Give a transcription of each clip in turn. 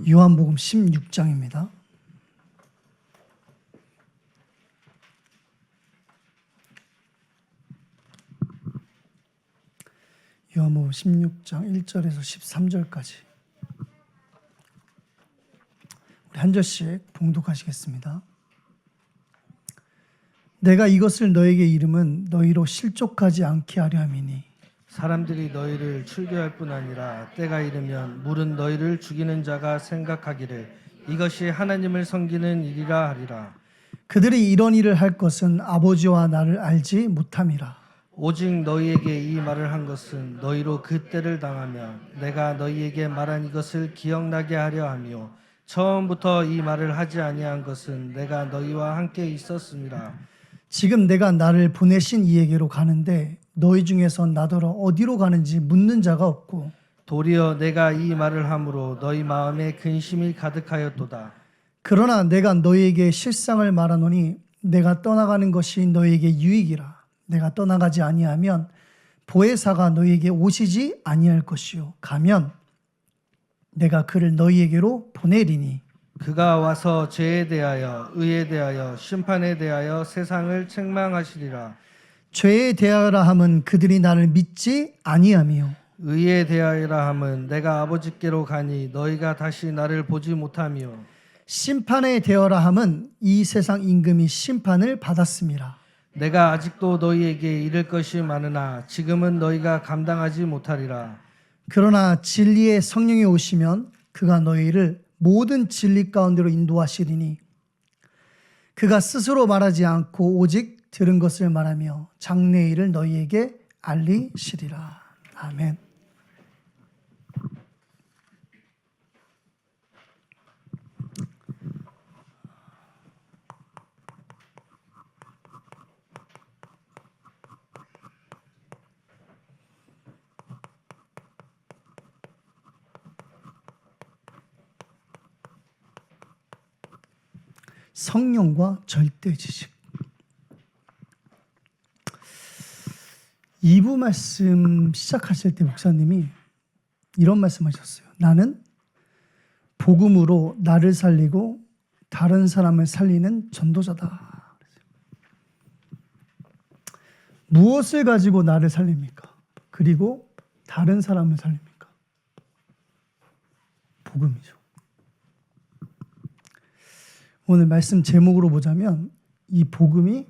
요한복음 16장입니다. 요한복음 16장 1절에서 13절까지 우리 한 절씩 봉독하시겠습니다. 내가 이것을 너에게 이름은 너희로 실족하지 않게 하려 함이니 사람들이 너희를 출교할 뿐 아니라 때가 이르면 물은 너희를 죽이는 자가 생각하기를 이것이 하나님을 섬기는 일이라 하리라. 그들이 이런 일을 할 것은 아버지와 나를 알지 못함이라. 오직 너희에게 이 말을 한 것은 너희로 그 때를 당하면 내가 너희에게 말한 이것을 기억나게 하려 함이요 처음부터 이 말을 하지 아니한 것은 내가 너희와 함께 있었음이라. 지금 내가 나를 보내신 이에게로 가는데 너희 중에서 나더러 어디로 가는지 묻는 자가 없고 도리어 내가 이 말을 함으로 너희 마음에 근심이 가득하였도다. 그러나 내가 너희에게 실상을 말하노니 내가 떠나가는 것이 너희에게 유익이라. 내가 떠나가지 아니하면 보혜사가 너희에게 오시지 아니할 것이요 가면 내가 그를 너희에게로 보내리니 그가 와서 죄에 대하여 의에 대하여 심판에 대하여 세상을 책망하시리라. 죄에 대하여라 함은 그들이 나를 믿지 아니하며 의에 대하여라 함은 내가 아버지께로 가니 너희가 다시 나를 보지 못하며 심판에 대하여라 함은 이 세상 임금이 심판을 받았음이라. 내가 아직도 너희에게 이를 것이 많으나 지금은 너희가 감당하지 못하리라. 그러나 진리의 성령이 오시면 그가 너희를 모든 진리 가운데로 인도하시리니 그가 스스로 말하지 않고 오직 들은 것을 말하며 장래의 일을 너희에게 알리시리라. 아멘. 성령과 절대 지식. 2부 말씀 시작하실 때 목사님이 이런 말씀하셨어요. 나는 복음으로 나를 살리고 다른 사람을 살리는 전도자다. 무엇을 가지고 나를 살립니까? 그리고 다른 사람을 살립니까? 복음이죠. 오늘 말씀 제목으로 보자면 이 복음이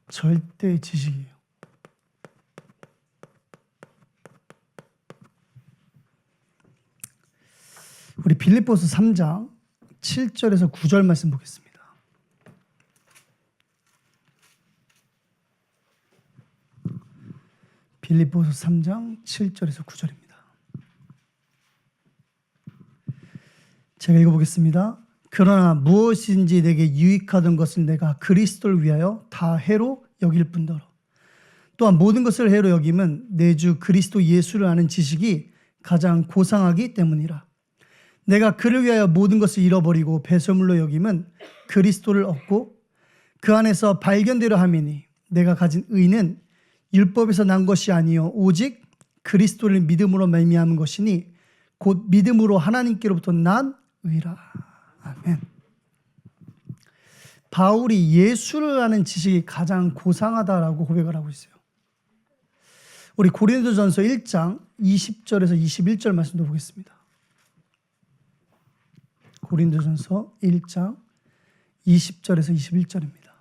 절대 지식이에요. 우리 빌립보서 3장 7절에서 9절 말씀 보겠습니다. 빌립보서 3장 7절에서 9절입니다. 제가 읽어보겠습니다. 그러나 무엇인지 내게 유익하던 것을 내가 그리스도를 위하여 다 해로 여길 뿐더러 또한 모든 것을 해로 여김은 내 주 그리스도 예수를 아는 지식이 가장 고상하기 때문이라. 내가 그를 위하여 모든 것을 잃어버리고 배설물로 여김은 그리스도를 얻고 그 안에서 발견되려 함이니 내가 가진 의는 율법에서 난 것이 아니요 오직 그리스도를 믿음으로 말미암은 것이니 곧 믿음으로 하나님께로부터 난 의라. 아멘. 바울이 예수를 아는 지식이 가장 고상하다라고 고백을 하고 있어요. 우리 고린도전서 1장 20절에서 21절 말씀도 보겠습니다. 고린도전서 1장 20절에서 21절입니다.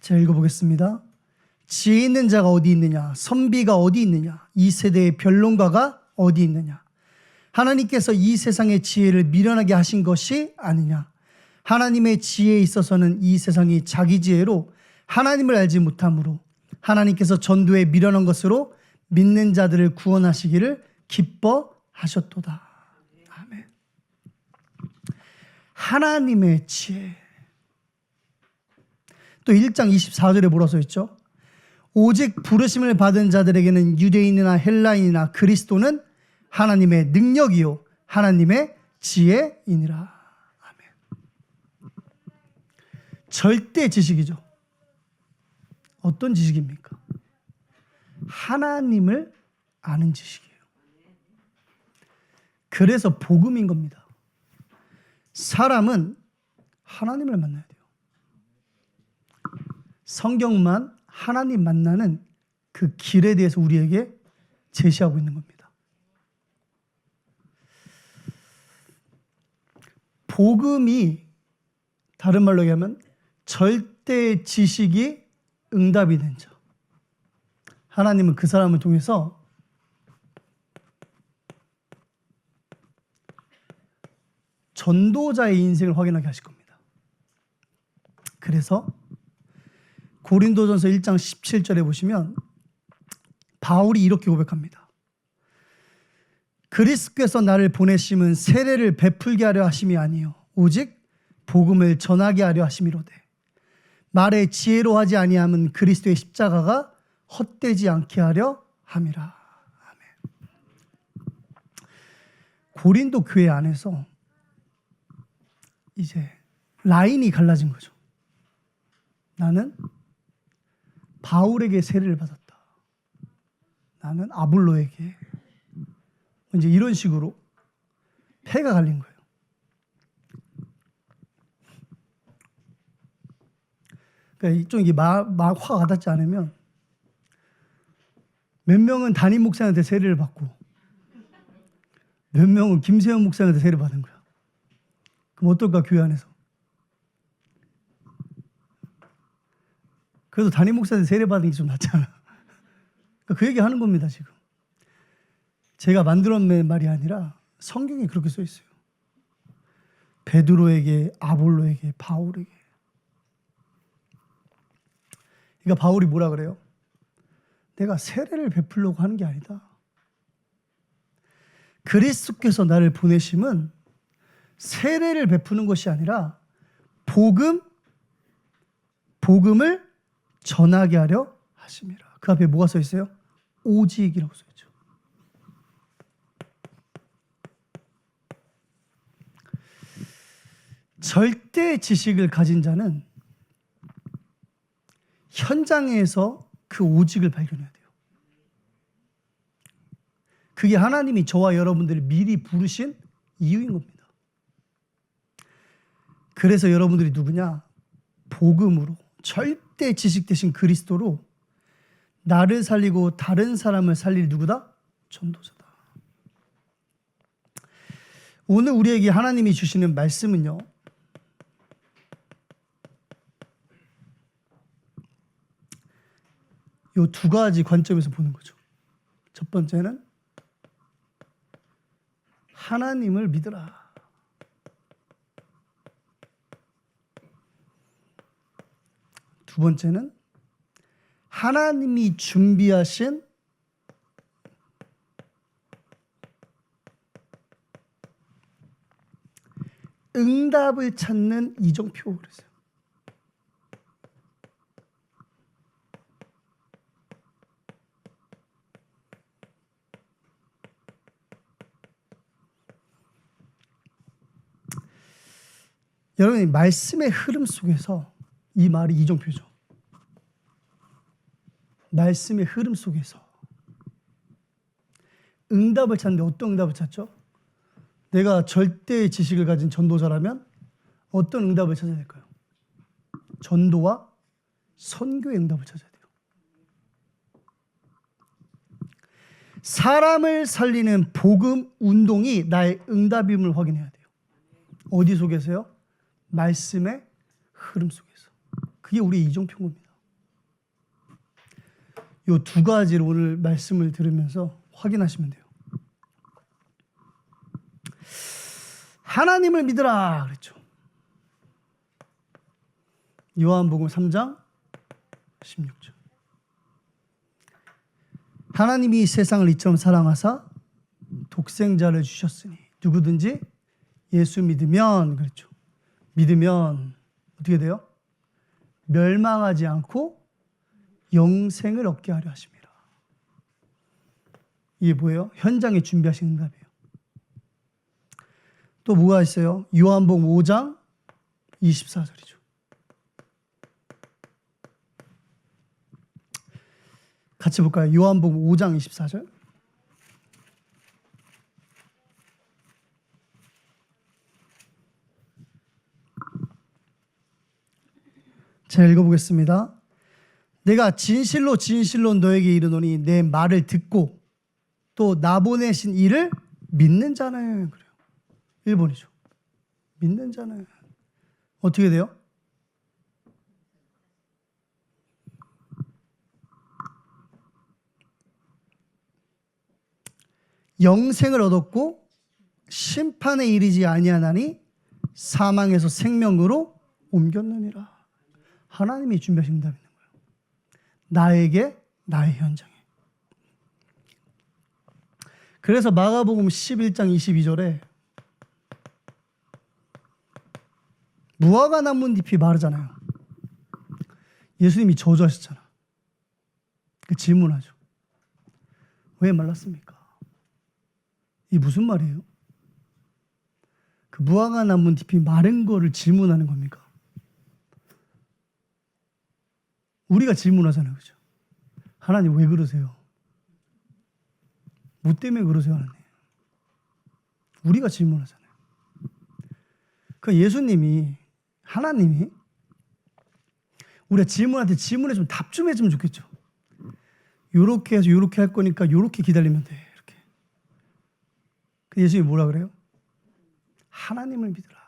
제가 읽어보겠습니다. 지혜 있는 자가 어디 있느냐? 선비가 어디 있느냐? 이 세대의 변론가가 어디 있느냐? 하나님께서 이 세상의 지혜를 미련하게 하신 것이 아니냐? 하나님의 지혜에 있어서는 이 세상이 자기 지혜로 하나님을 알지 못하므로 하나님께서 전도에 미련한 것으로 믿는 자들을 구원하시기를 기뻐하셨도다. 아멘. 하나님의 지혜. 또 1장 24절에 뭐라 써 있죠? 오직 부르심을 받은 자들에게는 유대인이나 헬라인이나 그리스도는 하나님의 능력이요 하나님의 지혜이니라. 아멘. 절대 지식이죠. 어떤 지식입니까? 하나님을 아는 지식이에요. 그래서 복음인 겁니다. 사람은 하나님을 만나야 돼요. 성경만 하나님 만나는 그 길에 대해서 우리에게 제시하고 있는 겁니다. 복음이 다른 말로 얘기하면 절대 지식이 응답이 된 자. 하나님은 그 사람을 통해서 전도자의 인생을 확인하게 하실 겁니다. 그래서 고린도전서 1장 17절에 보시면 바울이 이렇게 고백합니다. 그리스도께서 나를 보내심은 세례를 베풀게 하려 하심이 아니요 오직 복음을 전하게 하려 하심이로되 말의 지혜로 하지 아니함은 그리스도의 십자가가 헛되지 않게 하려 함이라. 아멘. 고린도 교회 안에서 이제 라인이 갈라진 거죠. 나는 바울에게 세례를 받았다. 나는 아볼로에게. 이제 이런 식으로 패가 갈린 거예요. 그러니까 좀 이게 막 화가 와닿지 않으면 몇 명은 담임 목사한테 세례를 받고 몇 명은 김세현 목사한테 세례를 받은 거야. 그럼 어떨까, 교회 안에서? 그래도 담임 목사한테 세례 받은 게 좀 낫잖아. 그러니까 그 얘기 하는 겁니다, 지금. 제가 만들어낸 말이 아니라 성경에 그렇게 써 있어요. 베드로에게, 아볼로에게, 바울에게. 그러니까 바울이 뭐라 그래요? 내가 세례를 베풀려고 하는 게 아니다. 그리스도께서 나를 보내심은 세례를 베푸는 것이 아니라 복음을 전하게 하려 하심이라. 그 앞에 뭐가 써 있어요? 오직이라고 써 있죠. 절대 지식을 가진 자는 현장에서 그 오직을 발견해야 돼요. 그게 하나님이 저와 여러분들을 미리 부르신 이유인 겁니다. 그래서 여러분들이 누구냐? 복음으로, 절대 지식 대신 그리스도로 나를 살리고 다른 사람을 살릴 누구다? 전도자다. 오늘 우리에게 하나님이 주시는 말씀은요, 이 두 가지 관점에서 보는 거죠. 첫 번째는 하나님을 믿으라. 두 번째는 하나님이 준비하신 응답을 찾는 이정표 그랬어요. 여러분이 말씀의 흐름 속에서 이 말이 이정표죠. 말씀의 흐름 속에서 응답을 찾는데 어떤 응답을 찾죠? 내가 절대의 지식을 가진 전도자라면 어떤 응답을 찾아야 될까요? 전도와 선교의 응답을 찾아야 돼요. 사람을 살리는 복음 운동이 나의 응답임을 확인해야 돼요. 어디 속에서요? 말씀의 흐름 속에서. 그게 우리의 이정표인 겁니다. 이 두 가지를 오늘 말씀을 들으면서 확인하시면 돼요. 하나님을 믿으라 그랬죠. 요한복음 3장 16절. 하나님이 세상을 이처럼 사랑하사 독생자를 주셨으니 누구든지 예수 믿으면 그랬죠. 믿으면 어떻게 돼요? 멸망하지 않고 영생을 얻게 하려 하심이라. 이게 뭐예요? 현장에 준비하신 응답이에요. 또 뭐가 있어요? 요한복음 5장 24절이죠. 같이 볼까요? 요한복음 5장 24절. 제가 읽어보겠습니다. 내가 진실로 진실로 너에게 이르노니 내 말을 듣고 또 나 보내신 이를 믿는 자는 그래요. 1번이죠. 믿는 자는 어떻게 돼요? 영생을 얻었고 심판에 이르지 아니하나니 사망에서 생명으로 옮겼느니라. 하나님이 준비하신 응답이 있는 거예요. 나에게, 나의 현장에. 그래서 마가복음 11장 22절에 무화과 나뭇잎이 마르잖아요. 예수님이 저주하셨잖아. 그 질문하죠. 왜 말랐습니까? 이 무슨 말이에요? 그 무화과 나뭇잎이 마른 거를 질문하는 겁니까? 우리가 질문하잖아요. 그죠? 하나님 왜 그러세요? 뭐 때문에 그러세요, 하나님? 우리가 질문하잖아요. 그 예수님이, 하나님이 우리가 질문할 때 질문에 좀 답 좀 해주면 좋겠죠. 요렇게 해서 요렇게 할 거니까 요렇게 기다리면 돼. 이렇게. 그 예수님이 뭐라 그래요? 하나님을 믿으라.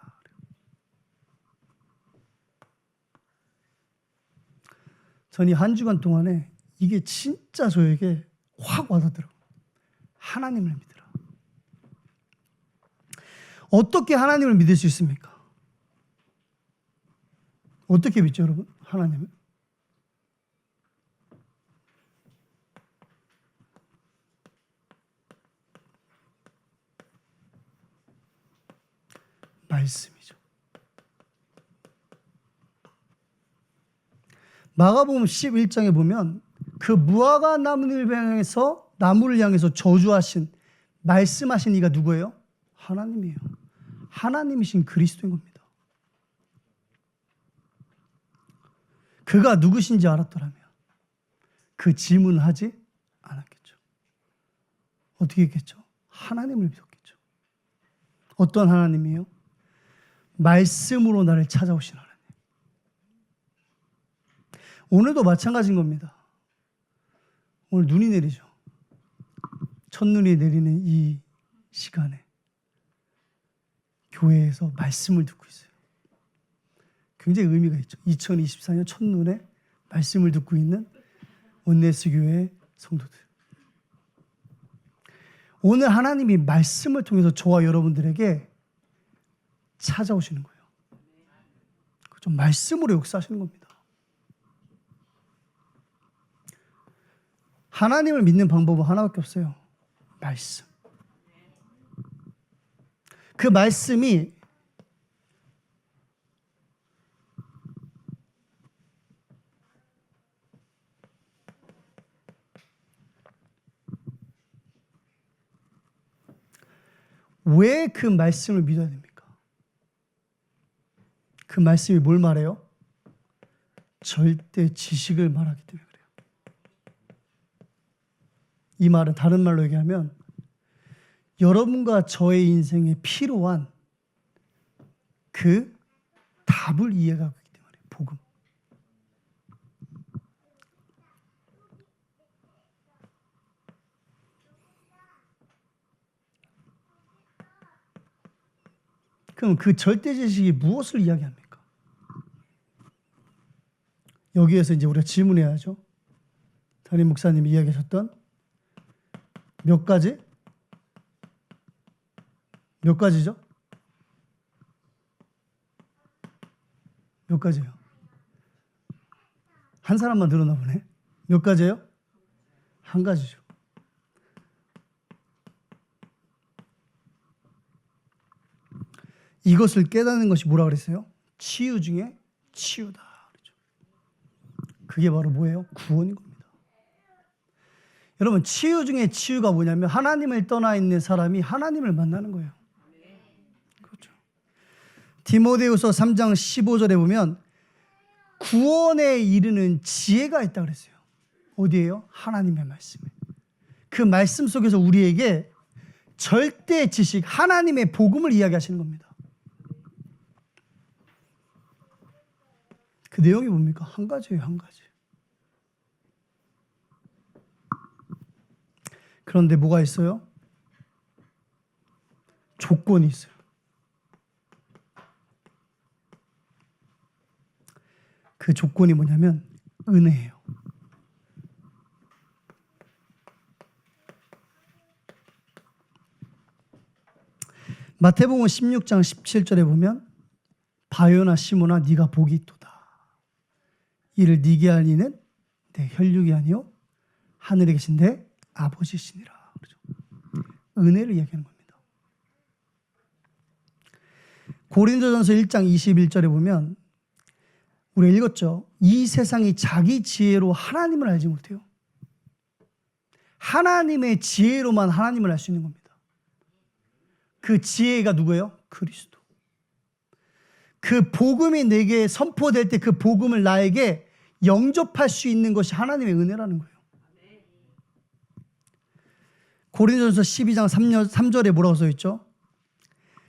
전 이 한 주간 동안에 이게 진짜 저에게 확 와닿더라고요. 하나님을 믿으라. 어떻게 하나님을 믿을 수 있습니까? 어떻게 믿죠, 여러분? 하나님을? 말씀이죠. 마가복음 11장에 보면 그 무화과 나무를 향해서 저주하신, 말씀하신 이가 누구예요? 하나님이에요. 하나님이신 그리스도인 겁니다. 그가 누구신지 알았더라면 그 질문을 하지 않았겠죠. 어떻게 했겠죠? 하나님을 믿었겠죠. 어떤 하나님이에요? 말씀으로 나를 찾아오신 하나님. 오늘도 마찬가지인 겁니다. 오늘 눈이 내리죠. 첫눈이 내리는 이 시간에 교회에서 말씀을 듣고 있어요. 굉장히 의미가 있죠. 2024년 첫눈에 말씀을 듣고 있는 원네스 교회의 성도들. 오늘 하나님이 말씀을 통해서 저와 여러분들에게 찾아오시는 거예요. 좀 말씀으로 역사하시는 겁니다. 하나님을 믿는 방법은 하나밖에 없어요. 말씀. 그 말씀이 왜 그 말씀을 믿어야 됩니까? 그 말씀이 뭘 말해요? 절대 지식을 말하기 때문에 그래요. 이 말은 다른 말로 얘기하면 여러분과 저의 인생에 필요한 그 답을 이해하고 있기 때문에 복음. 그럼 그 절대 지식이 무엇을 이야기합니까? 여기에서 이제 우리가 질문해야죠. 담임 목사님이 이야기하셨던 몇 가지? 몇 가지죠? 몇 가지예요? 한 사람만 들었나 보네. 몇 가지예요? 한 가지죠. 이것을 깨닫는 것이 뭐라 그랬어요? 치유 중에 치유다. 그게 바로 뭐예요? 구원인 겁니다. 여러분, 치유 중에 치유가 뭐냐면 하나님을 떠나 있는 사람이 하나님을 만나는 거예요. 그렇죠. 디모데후서 3장 15절에 보면 구원에 이르는 지혜가 있다 그랬어요. 어디예요? 하나님의 말씀에. 그 말씀 속에서 우리에게 절대 지식, 하나님의 복음을 이야기하시는 겁니다. 그 내용이 뭡니까? 한 가지예요, 한 가지. 그런데 뭐가 있어요? 조건이 있어요. 그 조건이 뭐냐면 은혜예요. 마태복음 16장 17절에 보면 바요나 시몬아 네가 복이 있도다. 이를 네게 할 이는 내 혈육이 아니요 하늘에 계신 내 아버지시니라. 그렇죠? 은혜를 이야기하는 겁니다. 고린도전서 1장 21절에 보면 우리가 읽었죠. 이 세상이 자기 지혜로 하나님을 알지 못해요. 하나님의 지혜로만 하나님을 알 수 있는 겁니다. 그 지혜가 누구예요? 그리스도. 그 복음이 내게 선포될 때 그 복음을 나에게 영접할 수 있는 것이 하나님의 은혜라는 거예요. 고린도전서 12장 3절에 뭐라고 써 있죠?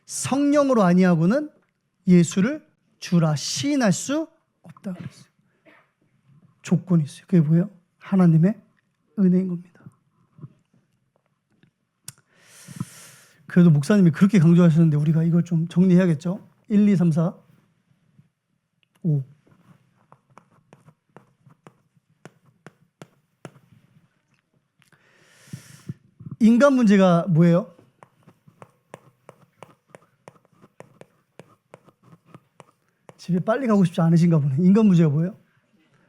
성령으로 아니하고는 예수를 주라 시인할 수 없다 그랬어요. 조건이 있어요. 그게 뭐예요? 하나님의 은혜인 겁니다. 그래도 목사님이 그렇게 강조하셨는데 우리가 이걸 좀 정리해야겠죠? 1, 2, 3, 4, 5. 인간 문제가 뭐예요? 집에 빨리 가고 싶지 않으신가 보네. 인간 문제가 뭐예요?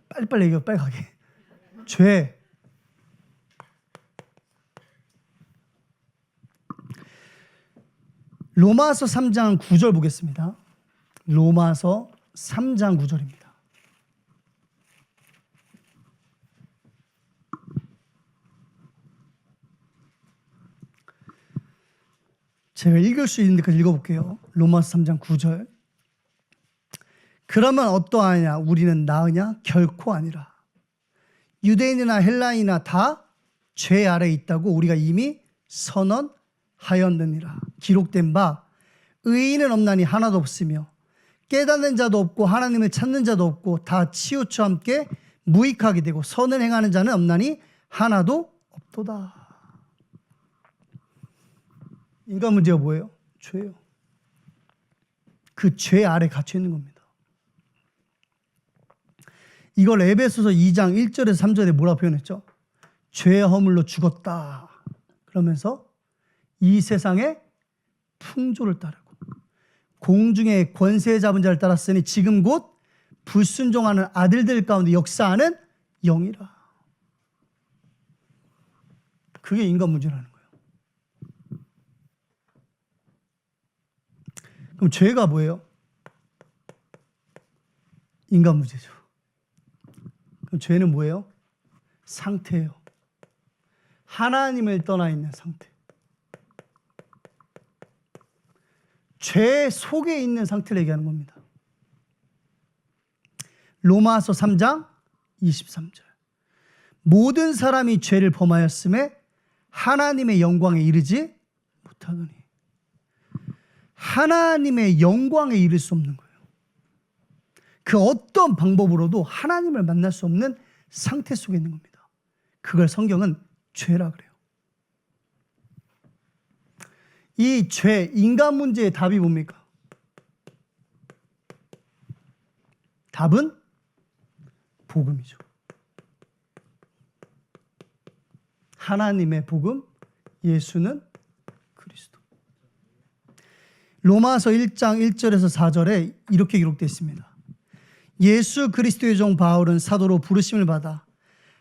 빨리빨리 얘기해요. 빨리 가게. 죄. 로마서 3장 9절 보겠습니다. 로마서 3장 9절입니다. 제가 읽을 수 있는 데까지 읽어볼게요. 로마서 3장 9절. 그러면 어떠하냐? 우리는 나으냐? 결코 아니라. 유대인이나 헬라인이나 다 죄 아래에 있다고 우리가 이미 선언하였느니라. 기록된 바 의인은 없나니 하나도 없으며 깨닫는 자도 없고 하나님을 찾는 자도 없고 다 치우쳐 함께 무익하게 되고 선을 행하는 자는 없나니 하나도 없도다. 인간 문제가 뭐예요? 죄예요. 그 죄 아래 갇혀 있는 겁니다. 이걸 에베소서 2장 1절에서 3절에 뭐라 표현했죠? 죄의 허물로 죽었다. 그러면서 이 세상의 풍조를 따르고 공중의 권세 잡은 자를 따랐으니 지금 곧 불순종하는 아들들 가운데 역사하는 영이라. 그게 인간 문제라는 거예요. 그럼 죄가 뭐예요? 인간 문제죠. 그럼 죄는 뭐예요? 상태예요. 하나님을 떠나 있는 상태. 죄 속에 있는 상태를 얘기하는 겁니다. 로마서 3장 23절. 모든 사람이 죄를 범하였음에 하나님의 영광에 이르지 못하더니. 하나님의 영광에 이를 수 없는 거예요. 그 어떤 방법으로도 하나님을 만날 수 없는 상태 속에 있는 겁니다. 그걸 성경은 죄라 그래요. 이 죄, 인간 문제의 답이 뭡니까? 답은 복음이죠. 하나님의 복음, 예수는 그리스도. 로마서 1장 1절에서 4절에 이렇게 기록되어 있습니다. 예수 그리스도의 종 바울은 사도로 부르심을 받아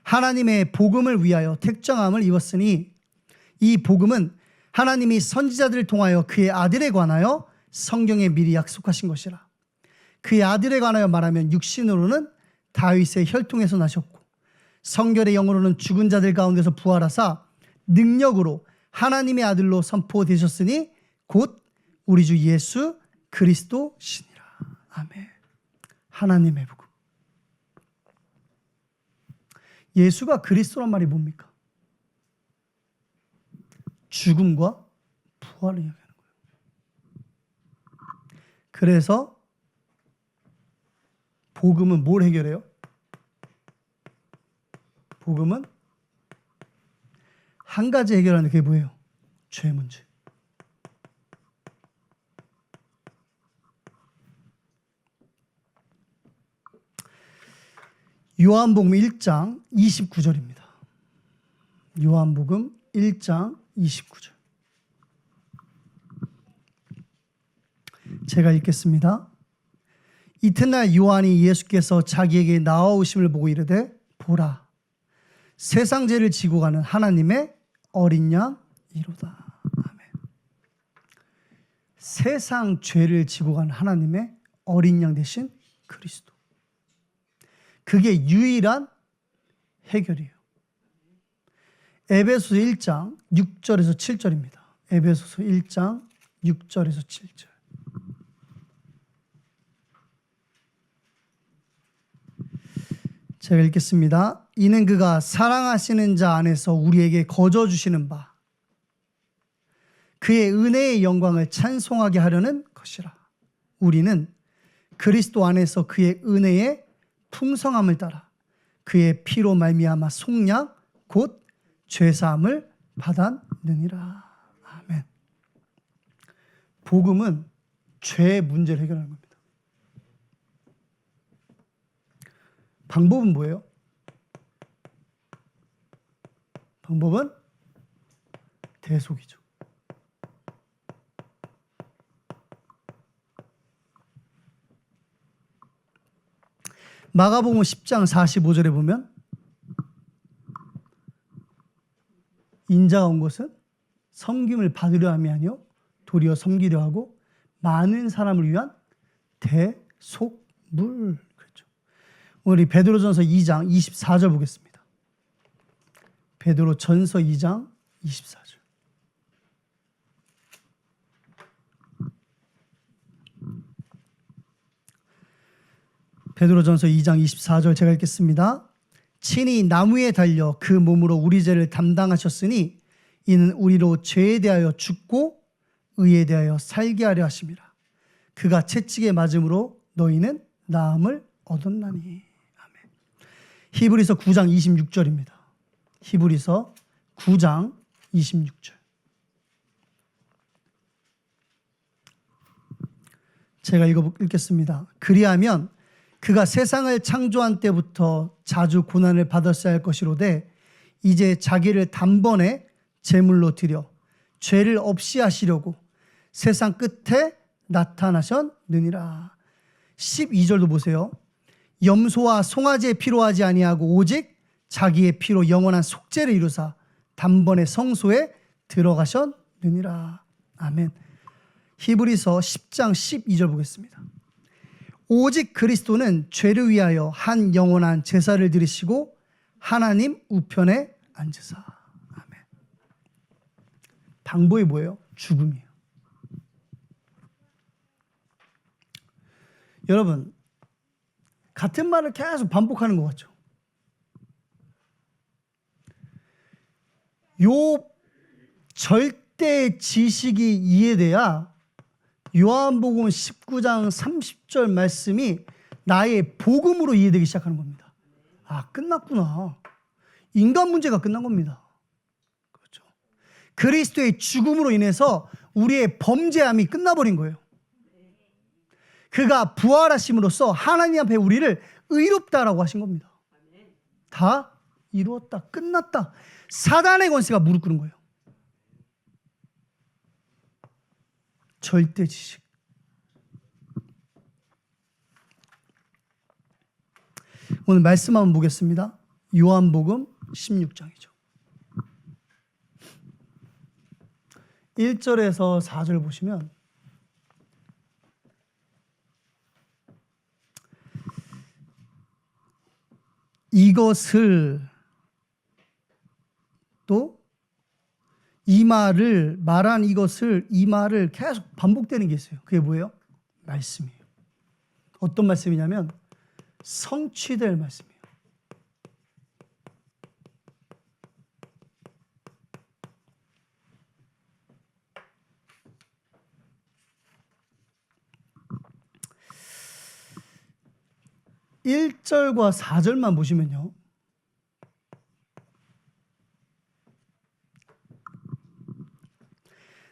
하나님의 복음을 위하여 택정함을 입었으니 이 복음은 하나님이 선지자들을 통하여 그의 아들에 관하여 성경에 미리 약속하신 것이라. 그의 아들에 관하여 말하면 육신으로는 다윗의 혈통에서 나셨고 성결의 영으로는 죽은 자들 가운데서 부활하사 능력으로 하나님의 아들로 선포되셨으니 곧 우리 주 예수 그리스도시니라. 아멘. 하나님의 복음. 예수가 그리스도란 말이 뭡니까? 죽음과 부활을 이야기하는 거예요. 그래서 복음은 뭘 해결해요? 복음은 한 가지 해결하는 게 뭐예요? 죄 문제. 요한복음 1장 29절입니다. 요한복음 1장 29절. 제가 읽겠습니다. 이튿날 요한이 예수께서 자기에게 나아오심을 보고 이르되 보라 세상 죄를 지고 가는 하나님의 어린 양이로다. 아멘. 세상 죄를 지고 가는 하나님의 어린 양 대신 그리스도. 그게 유일한 해결이에요. 에베소서 1장 6절에서 7절입니다. 에베소서 1장 6절에서 7절. 제가 읽겠습니다. 이는 그가 사랑하시는 자 안에서 우리에게 거저 주시는 바 그의 은혜의 영광을 찬송하게 하려는 것이라. 우리는 그리스도 안에서 그의 은혜의 풍성함을 따라 그의 피로 말미암아 속량 곧 죄사함을 받았느니라. 아멘. 복음은 죄 문제를 해결하는 겁니다. 방법은 뭐예요? 방법은 대속이죠. 마가복음 10장 45절에 보면 인자가 온 것은 섬김을 받으려 함이 아니요 도리어 섬기려 하고 많은 사람을 위한 대속물. 그렇죠. 우리 베드로전서 2장 24절 보겠습니다. 베드로전서 2장 24절. 베드로전서 2장 24절 제가 읽겠습니다. 친히 나무에 달려 그 몸으로 우리 죄를 담당하셨으니 이는 우리로 죄에 대하여 죽고 의에 대하여 살게 하려 하심이라. 그가 채찍에 맞음으로 너희는 나음을 얻었나니. 아멘. 히브리서 9장 26절입니다. 히브리서 9장 26절. 제가 읽겠습니다. 그리하면 그가 세상을 창조한 때부터 자주 고난을 받았어야 할 것이로되 이제 자기를 단번에 제물로 드려 죄를 없이 하시려고 세상 끝에 나타나셨느니라. 12절도 보세요. 염소와 송아지의 피로 하지 아니하고 오직 자기의 피로 영원한 속죄를 이루사 단번에 성소에 들어가셨느니라. 아멘. 히브리서 10장 12절 보겠습니다. 오직 그리스도는 죄를 위하여 한 영원한 제사를 드리시고 하나님 우편에 앉으사. 아멘. 방법이 뭐예요? 죽음이에요. 여러분, 같은 말을 계속 반복하는 것 같죠? 요 절대 지식이 이해돼야 요한복음 19장 30절 말씀이 나의 복음으로 이해되기 시작하는 겁니다. 아, 끝났구나. 인간 문제가 끝난 겁니다. 그렇죠. 그리스도의 죽음으로 인해서 우리의 범죄함이 끝나버린 거예요. 그가 부활하심으로써 하나님 앞에 우리를 의롭다라고 하신 겁니다. 다 이루었다. 끝났다. 사단의 권세가 무릎 꿇은 거예요. 절대 지식. 오늘 말씀 한번 보겠습니다. 요한복음 16장이죠. 1절에서 4절 보시면 이것을 또 이 말을 말한 이것을 이 말을 계속 반복되는 게 있어요. 그게 뭐예요? 말씀이에요. 어떤 말씀이냐면 성취될 말씀이에요. 1절과 4절만 보시면요.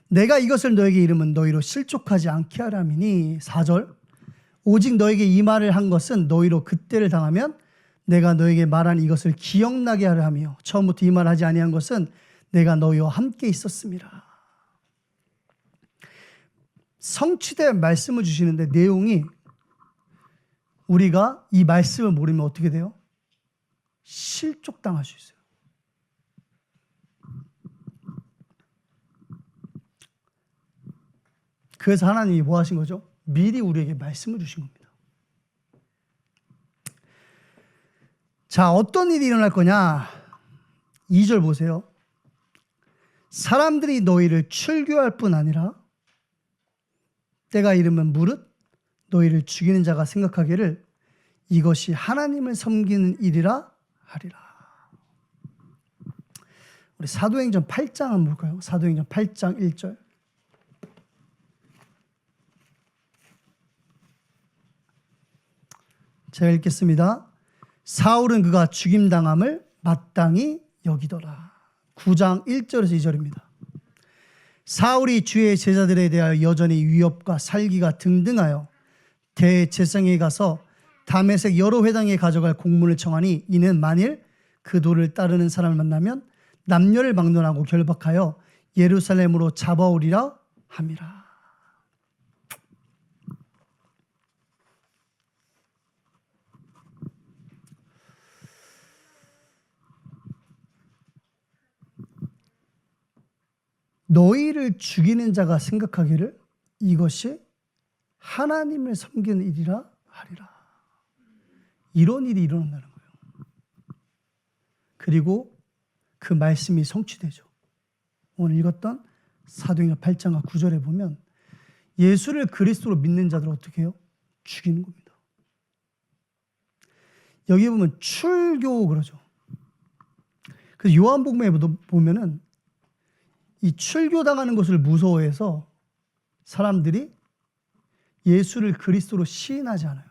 내가 이것을 너에게 이름은 너희로 실족하지 않게 하려 함이니 4절 오직 너에게 이 말을 한 것은 너희로 그때를 당하면 내가 너에게 말한 이것을 기억나게 하려 하며 처음부터 이 말을 하지 아니한 것은 내가 너희와 함께 있었음이라. 성취된 말씀을 주시는데 내용이 우리가 이 말씀을 모르면 어떻게 돼요? 실족당할 수 있어요. 그래서 하나님이 뭐 하신 거죠? 미리 우리에게 말씀을 주신 겁니다. 자, 어떤 일이 일어날 거냐? 2절 보세요. 사람들이 너희를 출교할 뿐 아니라 때가 이르면 무릇 너희를 죽이는 자가 생각하기를 이것이 하나님을 섬기는 일이라 하리라. 우리 사도행전 8장 한번 볼까요? 사도행전 8장 1절. 제가 읽겠습니다. 사울은 그가 죽임당함을 마땅히 여기더라. 9장 1절에서 2절입니다. 사울이 주의 제자들에 대하여 여전히 위협과 살기가 등등하여 대제사장에 가서 다메섹 여러 회당에 가져갈 공문을 청하니 이는 만일 그 도를 따르는 사람을 만나면 남녀를 막론하고 결박하여 예루살렘으로 잡아오리라 함이라. 너희를 죽이는 자가 생각하기를 이것이 하나님을 섬기는 일이라 하리라. 이런 일이 일어난다는 거예요. 그리고 그 말씀이 성취되죠. 오늘 읽었던 사도행전 8장과 9절에 보면 예수를 그리스도로 믿는 자들을 어떻게 해요? 죽이는 겁니다. 여기 보면 출교 그러죠. 그래서 요한복음에 보면은 이 출교당하는 것을 무서워해서 사람들이 예수를 그리스도로 시인하지 않아요.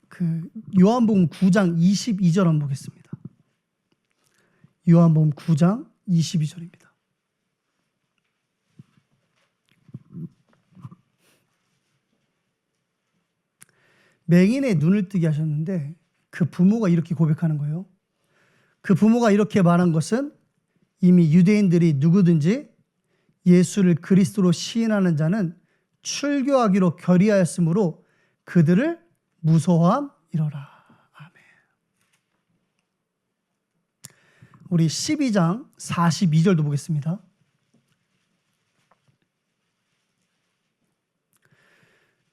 그 요한복음 9장 22절 한번 보겠습니다. 요한복음 9장 22절입니다. 맹인의 눈을 뜨게 하셨는데 그 부모가 이렇게 고백하는 거예요. 그 부모가 이렇게 말한 것은 이미 유대인들이 누구든지 예수를 그리스도로 시인하는 자는 출교하기로 결의하였으므로 그들을 무서워함이로라. 아멘. 우리 12장 42절도 보겠습니다.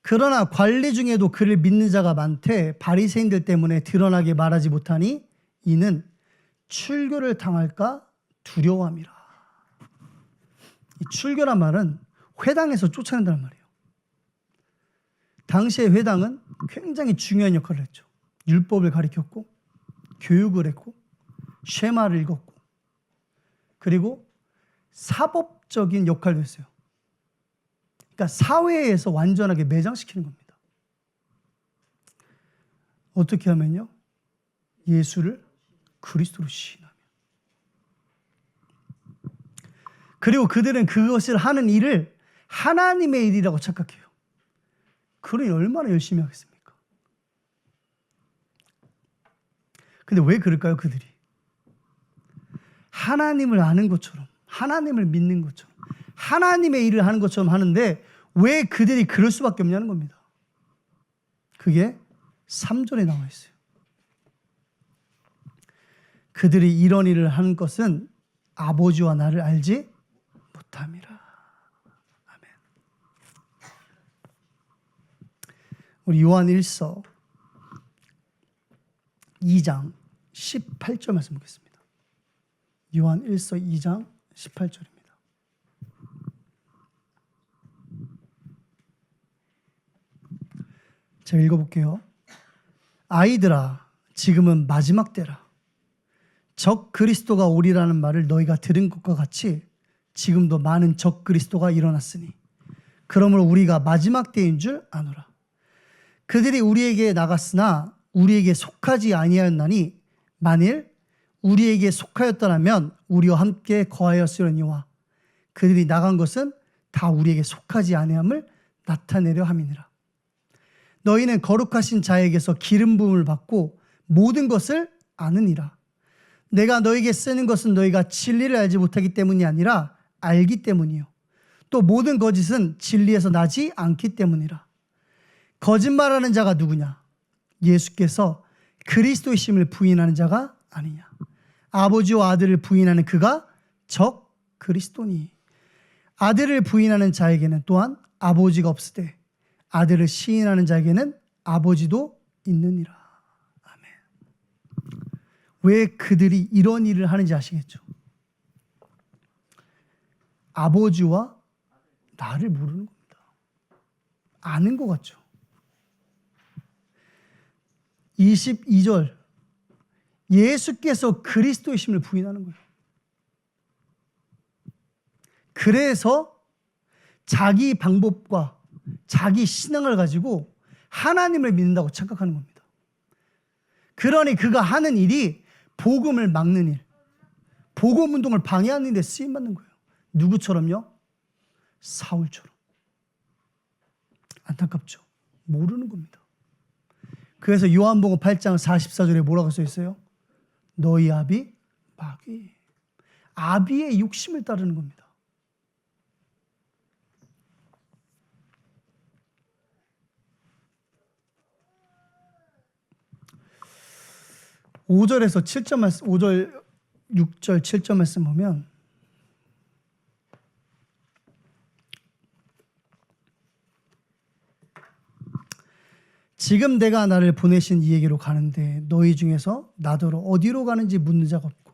그러나 관리 중에도 그를 믿는 자가 많되 바리새인들 때문에 드러나게 말하지 못하니 이는 출교를 당할까 두려워함이라. 이 출교란 말은 회당에서 쫓아낸다는 말이에요. 당시의 회당은 굉장히 중요한 역할을 했죠. 율법을 가르쳤고 교육을 했고 쉐마를 읽었고 그리고 사법적인 역할도 했어요. 그러니까 사회에서 완전하게 매장시키는 겁니다. 어떻게 하면요? 예수를 그리스도로 시인하며. 그리고 그들은 그것을 하는 일을 하나님의 일이라고 착각해요. 그러니 얼마나 열심히 하겠습니까? 근데 왜 그럴까요, 그들이? 하나님을 아는 것처럼, 하나님을 믿는 것처럼, 하나님의 일을 하는 것처럼 하는데 왜 그들이 그럴 수밖에 없냐는 겁니다. 그게 3절에 나와 있어요. 그들이 이런 일을 하는 것은 아버지와 나를 알지 못함이라. 아멘. 우리 요한 1서 2장 18절 말씀 보겠습니다. 요한 1서 2장 18절입니다. 제가 읽어볼게요. 아이들아, 지금은 마지막 때라. 적 그리스도가 오리라는 말을 너희가 들은 것과 같이 지금도 많은 적그리스도가 일어났으니 그러므로 우리가 마지막 때인 줄 아노라. 그들이 우리에게 나갔으나 우리에게 속하지 아니하였나니 만일 우리에게 속하였더라면 우리와 함께 거하였으려니와 그들이 나간 것은 다 우리에게 속하지 아니함을 나타내려 함이니라. 너희는 거룩하신 자에게서 기름 부음을 받고 모든 것을 아느니라. 내가 너에게 쓰는 것은 너희가 진리를 알지 못하기 때문이 아니라 알기 때문이요. 또 모든 거짓은 진리에서 나지 않기 때문이라. 거짓말하는 자가 누구냐? 예수께서 그리스도이심을 부인하는 자가 아니냐. 아버지와 아들을 부인하는 그가 적 그리스도니. 아들을 부인하는 자에게는 또한 아버지가 없으되 아들을 시인하는 자에게는 아버지도 있느니라. 아멘. 왜 그들이 이런 일을 하는지 아시겠죠? 아버지와 나를 모르는 겁니다. 아는 것 같죠? 22절 예수께서 그리스도이심을 부인하는 거예요. 그래서 자기 방법과 자기 신앙을 가지고 하나님을 믿는다고 착각하는 겁니다. 그러니 그가 하는 일이 복음을 막는 일, 복음 운동을 방해하는 데 쓰임받는 거예요. 누구처럼요? 사울처럼. 안타깝죠? 모르는 겁니다. 그래서 요한복음 8장 44절에 뭐라고 써 있어요? 너희 아비 마귀. 아비의 욕심을 따르는 겁니다. (5절에서) 7절 말씀, 5절, 6절, 7절 말씀 보면 지금 내가 나를 보내신 이에게로 가는데 너희 중에서 나더러 어디로 가는지 묻는 자가 없고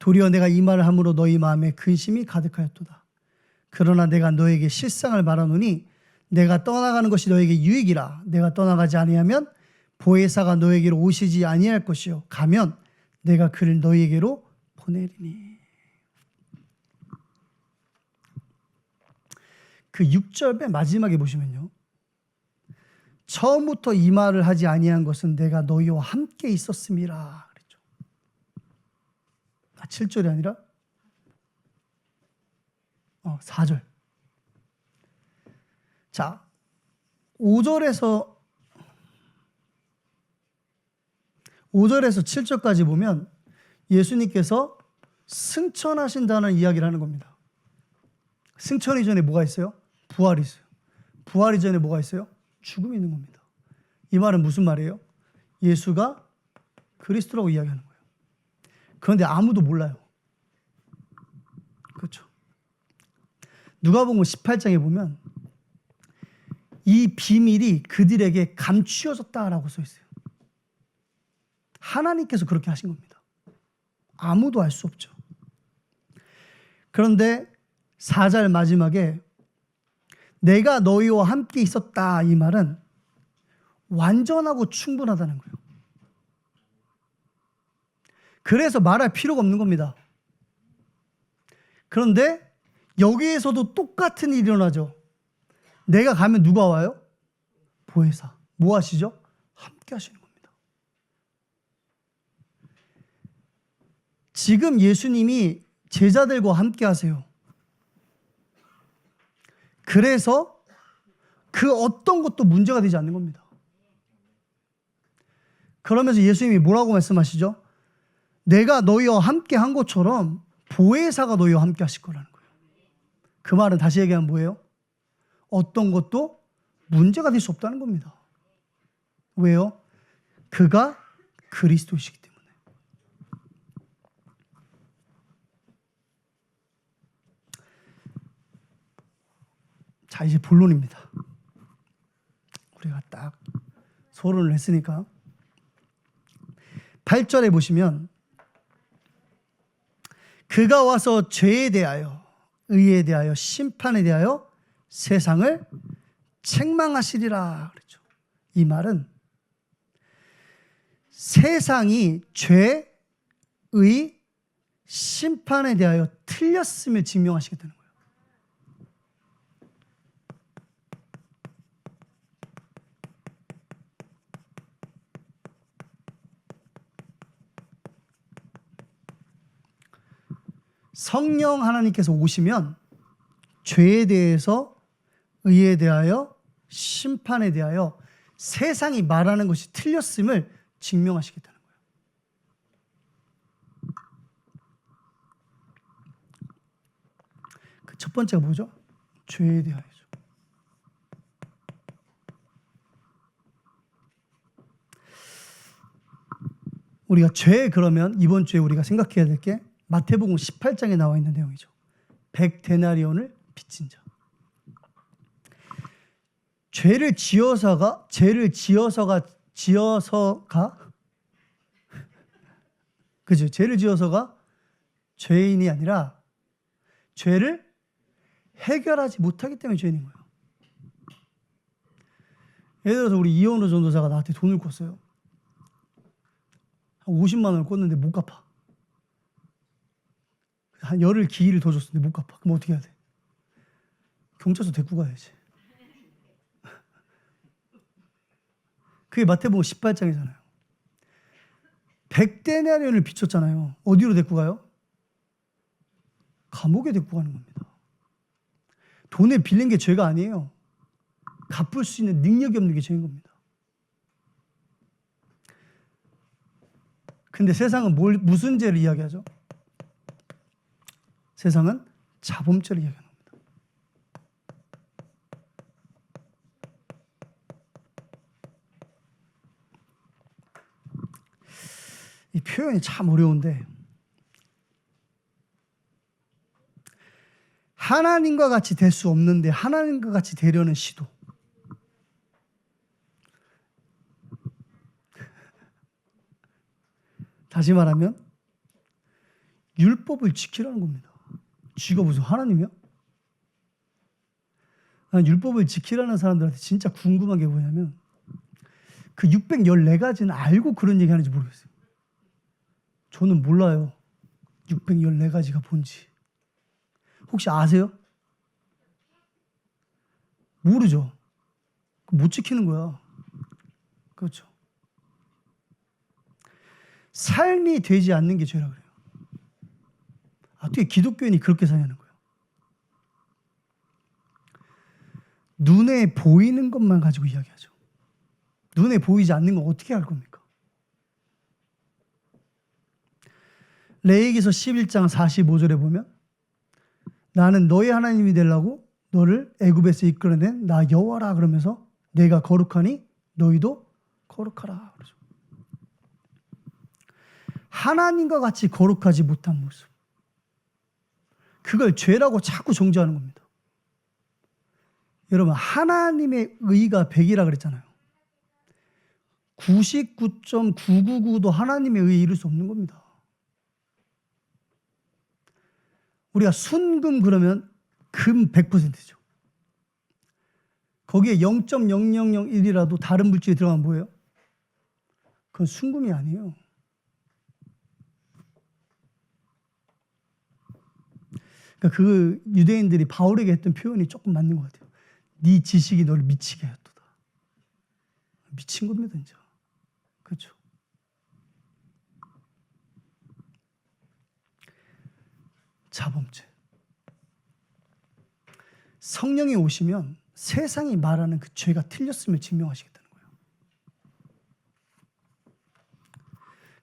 도리어 내가 이 말을 함으로 너희 마음에 근심이 가득하였도다. 그러나 내가 너에게 실상을 말하노니 내가 떠나가는 것이 너에게 유익이라. 내가 떠나가지 아니하면 보혜사가 너에게로 오시지 아니할 것이요 가면 내가 그를 너희에게로 보내리니. 그 6절 맨 마지막에 보시면요, 처음부터 이 말을 하지 아니한 것은 내가 너희와 함께 있었음이라 그랬죠. 7절이 아니라 4절. 자, 5절에서 7절까지 보면 예수님께서 승천하신다는 이야기를 하는 겁니다. 승천 이전에 뭐가 있어요? 부활이 있어요. 부활 이전에 뭐가 있어요? 죽음이 있는 겁니다. 이 말은 무슨 말이에요? 예수가 그리스도라고 이야기하는 거예요. 그런데 아무도 몰라요. 그렇죠? 누가복음 18장에 보면 이 비밀이 그들에게 감추어졌다라고 써 있어요. 하나님께서 그렇게 하신 겁니다. 아무도 알 수 없죠. 그런데 4절 마지막에 내가 너희와 함께 있었다, 이 말은 완전하고 충분하다는 거예요. 그래서 말할 필요가 없는 겁니다. 그런데 여기에서도 똑같은 일이 일어나죠. 내가 가면 누가 와요? 보혜사. 뭐 하시죠? 함께 하시는 겁니다. 지금 예수님이 제자들과 함께 하세요. 그래서 그 어떤 것도 문제가 되지 않는 겁니다. 그러면서 예수님이 뭐라고 말씀하시죠? 내가 너희와 함께 한 것처럼 보혜사가 너희와 함께 하실 거라는 거예요. 그 말은 다시 얘기하면 뭐예요? 어떤 것도 문제가 될 수 없다는 겁니다. 왜요? 그가 그리스도이시기 때문에. 자, 이제 본론입니다. 우리가 딱 서론을 했으니까 8절에 보시면 그가 와서 죄에 대하여 의에 대하여 심판에 대하여 세상을 책망하시리라 그랬죠. 이 말은 세상이 죄, 의, 심판에 대하여 틀렸음을 증명하시겠다는 거예요. 성령 하나님께서 오시면 죄에 대해서, 의에 대하여, 심판에 대하여 세상이 말하는 것이 틀렸음을 증명하시겠다는 거예요. 그 첫 번째가 뭐죠? 죄에 대하여죠. 우리가 죄, 그러면 이번 주에 우리가 생각해야 될 게 마태복음 18장에 나와 있는 내용이죠. 100데나리온을 빚진 자. 죄를 지어서가 그죠? 죄를 지어서가 죄인이 아니라 죄를 해결하지 못하기 때문에 죄인인 거예요. 예를 들어서 우리 이현우 전도사가 나한테 돈을 꿨어요. 한 50만 원을 꿨는데 못 갚아. 한 열흘 기일을 더 줬는데 못 갚아. 그럼 어떻게 해야 돼? 경찰서 데리고 가야지. 그게 마태복음 18장이잖아요. 100데나리온을 비췄잖아요. 어디로 데리고 가요? 감옥에 데리고 가는 겁니다. 돈을 빌린 게 죄가 아니에요. 갚을 수 있는 능력이 없는 게 죄인 겁니다. 근데 세상은 무슨 죄를 이야기하죠? 세상은 자범죄를 이야기하는 겁니다. 이 표현이 참 어려운데, 하나님과 같이 될 수 없는데 하나님과 같이 되려는 시도. 다시 말하면 율법을 지키라는 겁니다. 쥐가 무슨 하나님이야? 난 율법을 지키라는 사람들한테 진짜 궁금한 게 뭐냐면 그 614가지는 알고 그런 얘기 하는지 모르겠어요. 저는 몰라요. 614가지가 뭔지. 혹시 아세요? 모르죠. 못 지키는 거야. 그렇죠. 삶이 되지 않는 게 죄라 그래요. 어떻게 기독교인이 그렇게 사냐는 거예요. 눈에 보이는 것만 가지고 이야기하죠. 눈에 보이지 않는 건 어떻게 알 겁니까? 레위기서 11장 45절에 보면 나는 너의 하나님이 되려고 너를 애굽에서 이끌어낸 나 여호와라 그러면서 내가 거룩하니 너희도 거룩하라 그러죠. 하나님과 같이 거룩하지 못한 모습. 그걸 죄라고 자꾸 정죄하는 겁니다. 여러분, 하나님의 의가 100이라 그랬잖아요. 99.999도 하나님의 의에 이룰 수 없는 겁니다. 우리가 순금 그러면 금 100%죠. 거기에 0.0001이라도 다른 물질이 들어가면 뭐예요? 그건 순금이 아니에요. 그러니까 그 유대인들이 바울에게 했던 표현이 조금 맞는 것 같아요. 네 지식이 너를 미치게 하였도다. 미친 겁니다, 진짜. 그렇죠. 자범죄. 성령이 오시면 세상이 말하는 그 죄가 틀렸음을 증명하시겠다는 거예요.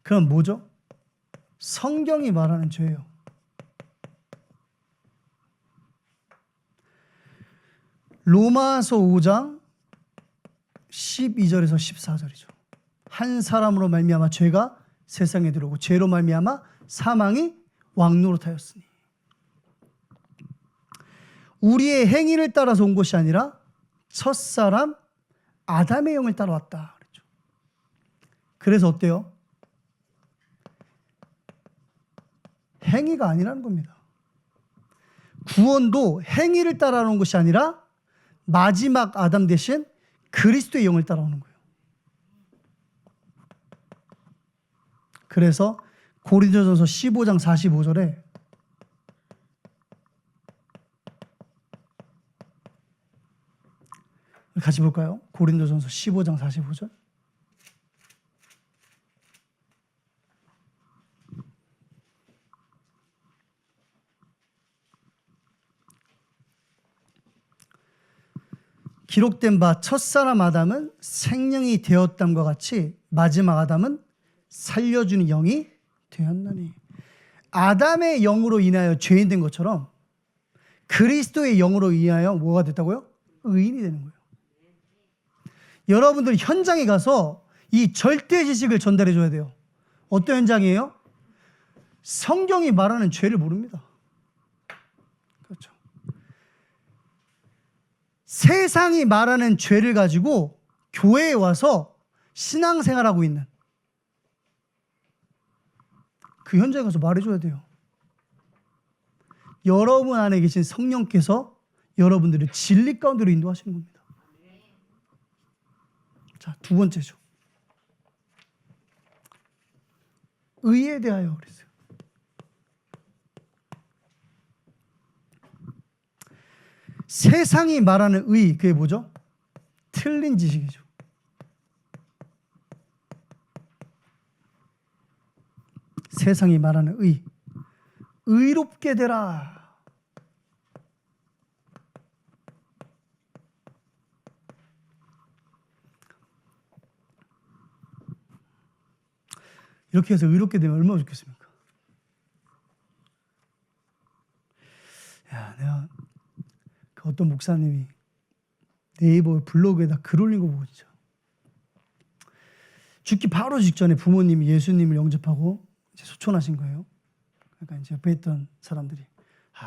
그럼 뭐죠? 성경이 말하는 죄예요. 로마서 5장 12절에서 14절이죠. 한 사람으로 말미암아 죄가 세상에 들어오고 죄로 말미암아 사망이 왕노릇하였으니 우리의 행위를 따라서 온 것이 아니라 첫사람 아담의 영을 따라왔다 그랬죠. 그래서 어때요? 행위가 아니라는 겁니다. 구원도 행위를 따라오는 것이 아니라 마지막 아담 대신 그리스도의 영을 따라오는 거예요. 그래서 고린도전서 15장 45절에 같이 볼까요? 고린도전서 15장 45절. 기록된 바 첫사람 아담은 생명이 되었담과 같이 마지막 아담은 살려주는 영이 되었나니. 아담의 영으로 인하여 죄인 된 것처럼 그리스도의 영으로 인하여 뭐가 됐다고요? 의인이 되는 거예요. 여러분들 현장에 가서 이 절대 지식을 전달해 줘야 돼요. 어떤 현장이에요? 성경이 말하는 죄를 모릅니다. 그렇죠. 세상이 말하는 죄를 가지고 교회에 와서 신앙생활하고 있는 그 현장에 가서 말해줘야 돼요. 여러분 안에 계신 성령께서 여러분들을 진리 가운데로 인도하시는 겁니다. 자, 두 번째죠. 의에 대하여 그랬어요. 세상이 말하는 의, 그게 뭐죠? 틀린 지식이죠. 세상이 말하는 의, 의롭게 되라. 이렇게 해서 의롭게 되면 얼마나 좋겠습니까? 야, 내가 그 어떤 목사님이 네이버 블로그에다 글 올린 거 보고 진짜 죽기 바로 직전에 부모님이 예수님을 영접하고 이제 소천하신 거예요. 그러니까 이제 옆에 있던 사람들이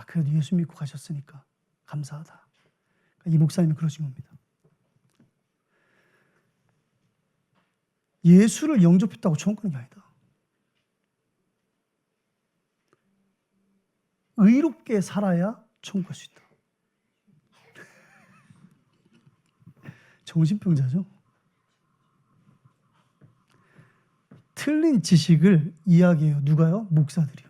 그래도 예수 믿고 가셨으니까 감사하다. 그러니까 이 목사님이 그러신 겁니다. 예수를 영접했다고 천국 가는 게 아니다. 의롭게 살아야 천국 갈 수 있다. 정신병자죠. 틀린 지식을 이야기해요. 누가요? 목사들이요.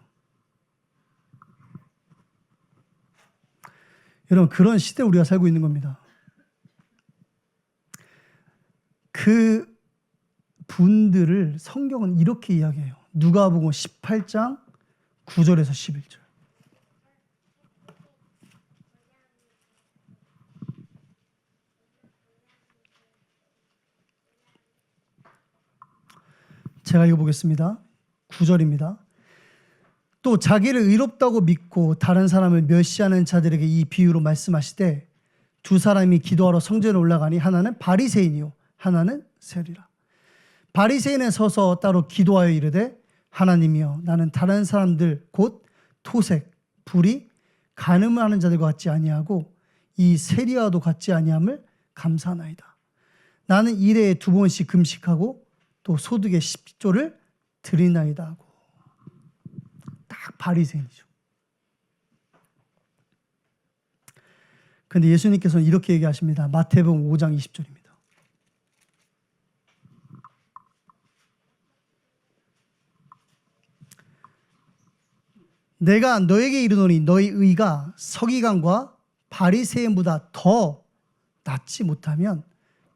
여러분, 그런 시대에 우리가 살고 있는 겁니다. 그 분들을 성경은 이렇게 이야기해요. 누가복음 18장 9절에서 11절. 제가 읽어보겠습니다. 9절입니다. 또 자기를 의롭다고 믿고 다른 사람을 멸시하는 자들에게 이 비유로 말씀하시되 두 사람이 기도하러 성전에 올라가니 하나는 바리새인이요 하나는 세리라. 바리새인은 서서 따로 기도하여 이르되 하나님이여 나는 다른 사람들 곧 토색, 불의, 간음하는 자들과 같지 아니하고 이 세리와도 같지 아니함을 감사하나이다. 나는 일에 2번씩 금식하고 또 소득의 10조를 드리나이다 하고. 딱 바리새인이죠. 그런데 예수님께서는 이렇게 얘기하십니다. 마태복음 5장 20절입니다. 내가 너에게 이르노니 너희 의가 서기관과 바리새인보다 더 낫지 못하면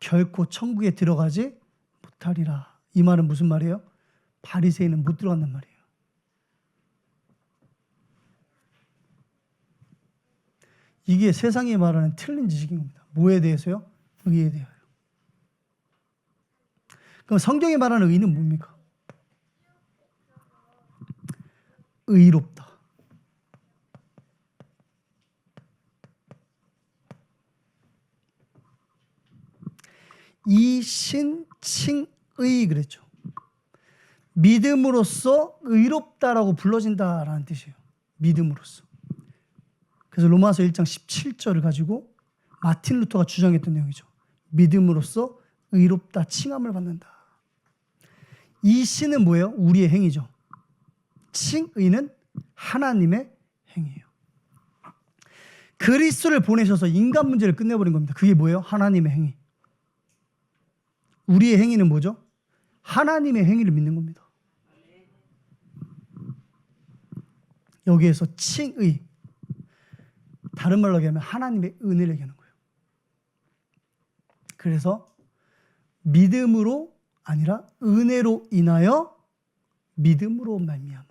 결코 천국에 들어가지 못하리라. 이 말은 무슨 말이에요? 바리새인은 못 들어간단 말이에요. 이게 세상이 말하는 틀린 지식인 겁니다. 뭐에 대해서요? 의에 대하여. 그럼 성경이 말하는 의는 뭡니까? 의롭다. 이신칭의 그랬죠. 믿음으로써 의롭다라고 불러진다라는 뜻이에요. 믿음으로써. 그래서 로마서 1장 17절을 가지고 마틴 루터가 주장했던 내용이죠. 믿음으로써 의롭다 칭함을 받는다. 이 신은 뭐예요? 우리의 행위죠. 칭의는 하나님의 행위예요. 그리스도를 보내셔서 인간 문제를 끝내버린 겁니다. 그게 뭐예요? 하나님의 행위. 우리의 행위는 뭐죠? 하나님의 행위를 믿는 겁니다. 여기에서 칭의, 다른 말로 얘기하면 하나님의 은혜를 얘기하는 거예요. 그래서 믿음으로 아니라 은혜로 인하여 믿음으로 말미암아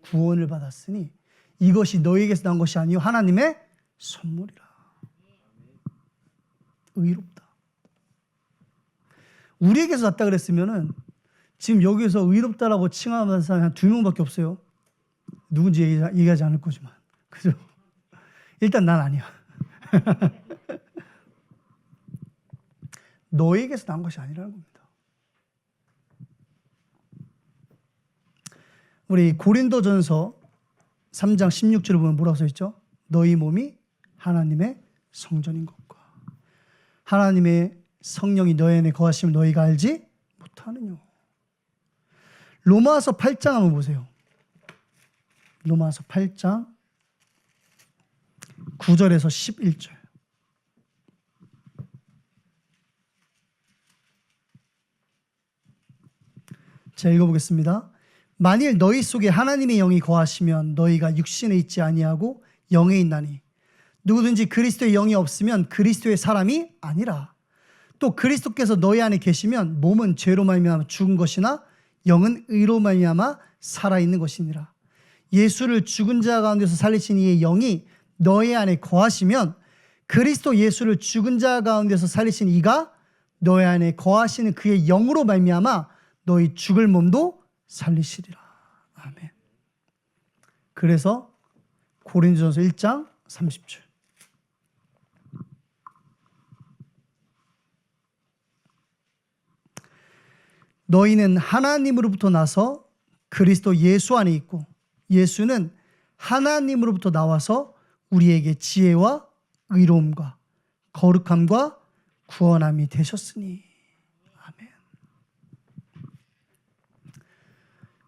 구원을 받았으니 이것이 너희에게서 난 것이 아니요 하나님의 선물이라. 의롭다. 우리에게서 났다 그랬으면은 지금 여기서 의롭다라고 칭하는 사람이 한 2명밖에 없어요. 누군지 얘기하지 않을 거지만. 그죠? 일단 난 아니야. 너에게서 난 것이 아니라는 겁니다. 우리 고린도전서 3장 16절을 보면 뭐라고 써있죠? 너희 몸이 하나님의 성전인 것과 하나님의 성령이 너희 안에 거하심을 너희가 알지 못하느냐. 로마서 8장 한번 보세요. 로마서 8장 9절에서 11절. 제가 읽어보겠습니다. 만일 너희 속에 하나님의 영이 거하시면 너희가 육신에 있지 아니하고 영에 있나니 누구든지 그리스도의 영이 없으면 그리스도의 사람이 아니라. 또 그리스도께서 너희 안에 계시면 몸은 죄로 말미암아 죽은 것이나 영은 의로 말미암아 살아있는 것이니라. 예수를 죽은 자 가운데서 살리신 이의 영이 너희 안에 거하시면 그리스도 예수를 죽은 자 가운데서 살리신 이가 너희 안에 거하시는 그의 영으로 말미암아 너희 죽을 몸도 살리시리라. 아멘. 그래서 고린도전서 1장 30절. 너희는 하나님으로부터 나서 그리스도 예수 안에 있고 예수는 하나님으로부터 나와서 우리에게 지혜와 의로움과 거룩함과 구원함이 되셨으니. 아멘.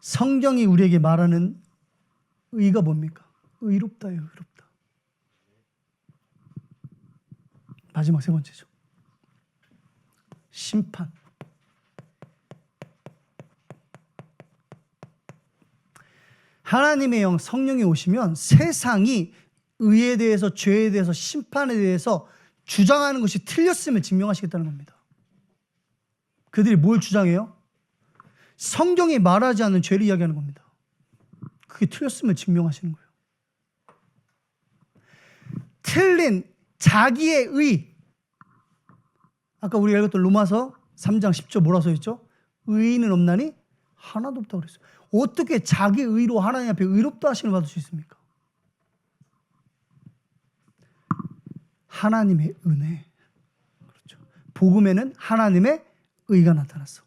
성경이 우리에게 말하는 의가 뭡니까? 의롭다요, 의롭다. 마지막 세 번째죠. 심판. 하나님의 영, 성령이 오시면 세상이 의에 대해서, 죄에 대해서, 심판에 대해서 주장하는 것이 틀렸음을 증명하시겠다는 겁니다. 그들이 뭘 주장해요? 성경이 말하지 않는 죄를 이야기하는 겁니다. 그게 틀렸음을 증명하시는 거예요. 틀린 자기의 의. 아까 우리가 읽었던 로마서 3장 10절 뭐라고 써있죠? 의인은 없나니 하나도 없다고 그랬어요. 어떻게 자기 의로 하나님 앞에 의롭다 하심을 받을 수 있습니까? 하나님의 은혜. 그렇죠. 복음에는 하나님의 의가 나타났어.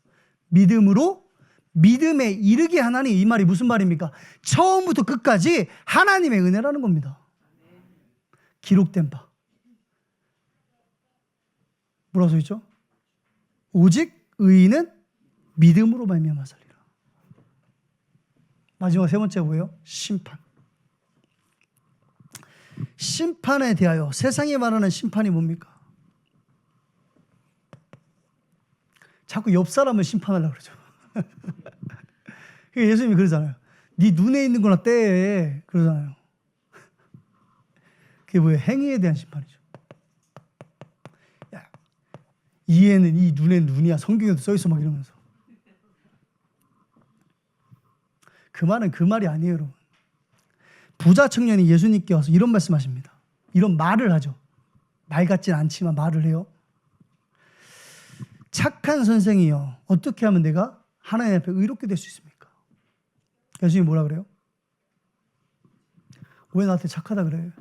믿음으로 믿음에 이르게 하나니, 이 말이 무슨 말입니까? 처음부터 끝까지 하나님의 은혜라는 겁니다. 기록된 바. 뭐라고 써있죠? 오직 의인은 믿음으로 말미암아 살리라. 마지막 세 번째가 뭐예요? 심판. 심판에 대하여 세상이 말하는 심판이 뭡니까? 자꾸 옆 사람을 심판하려고 그러죠. 예수님이 그러잖아요. 네 눈에 있는 거나 떼. 그러잖아요. 그게 뭐예요? 행위에 대한 심판이죠. 야, 이에는 이 눈에는 눈이야. 성경에도 써있어 막 이러면서. 그 말은 그 말이 아니에요, 여러분. 부자 청년이 예수님께 와서 이런 말씀하십니다. 이런 말을 하죠. 말 같진 않지만 말을 해요. 착한 선생이요, 어떻게 하면 내가 하나님 앞에 의롭게 될 수 있습니까? 예수님이 뭐라 그래요? 왜 나한테 착하다 그래요?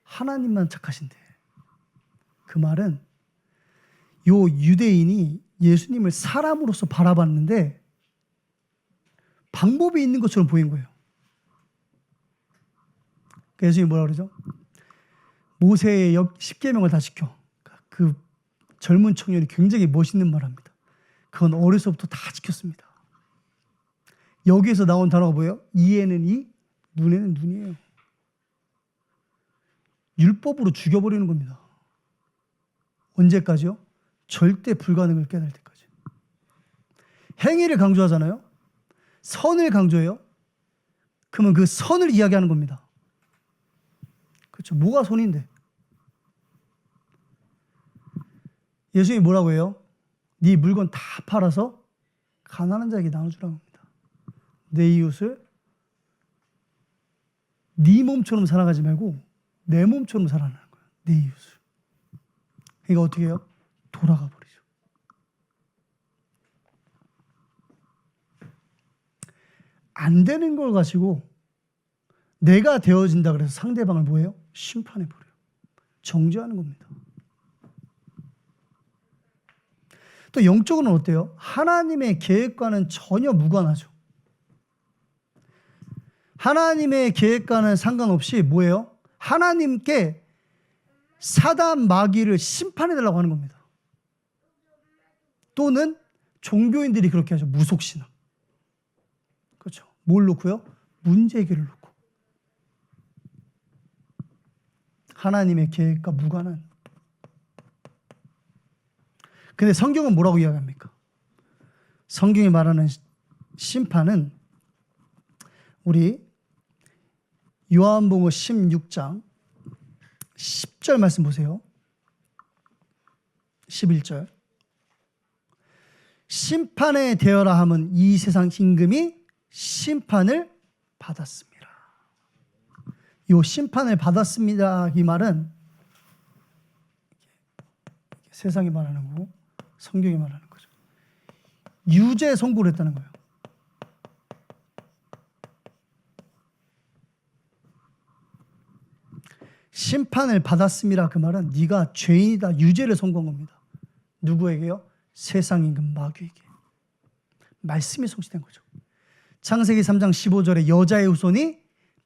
하나님만 착하신데. 그 말은 요 유대인이 예수님을 사람으로서 바라봤는데 방법이 있는 것처럼 보인 거예요. 예수님이 뭐라 그러죠? 모세의 10계명을 다 지켜. 그 젊은 청년이 굉장히 멋있는 말을 합니다. 그건 어려서부터 다 지켰습니다. 여기에서 나온 단어가 뭐예요? 이에는 이, 눈에는 눈이에요. 율법으로 죽여버리는 겁니다. 언제까지요? 절대 불가능을 깨달을 때까지. 행위를 강조하잖아요. 선을 강조해요. 그러면 그 선을 이야기하는 겁니다. 그렇죠. 뭐가 선인데? 예수님이 뭐라고 해요? 네 물건 다 팔아서 가난한 자에게 나눠주라고 합니다. 내 이웃을 네 몸처럼 살아가지 말고 내 몸처럼 살아가는 거예요. 내 이웃을. 그러니까 어떻게 해요? 돌아가 버리죠. 안 되는 걸 가지고 내가 되어진다 그래서 상대방을 뭐예요? 심판해 버려요. 정죄하는 겁니다. 또 영적으로는 어때요? 하나님의 계획과는 전혀 무관하죠. 하나님의 계획과는 상관없이 뭐예요? 하나님께 사단 마귀를 심판해달라고 하는 겁니다. 또는 종교인들이 그렇게 하죠. 무속신앙. 그렇죠. 뭘 놓고요? 문제 해결을 놓고. 하나님의 계획과 무관한. 근데 성경은 뭐라고 이야기합니까? 성경이 말하는 심판은 우리 요한복음 16장 10절 말씀 보세요. 11절. 심판에 대하라 함은 이 세상 임금이 심판을 받았습니다. 이 심판을 받았습니다. 이 말은 세상이 말하는 거고 성경이 말하는 거죠. 유죄 선고를 했다는 거예요. 심판을 받았습니다. 그 말은 네가 죄인이다. 유죄를 선고한 겁니다. 누구에게요? 세상 임금 마귀에게. 말씀이 성취된 거죠. 창세기 3장 15절에 여자의 후손이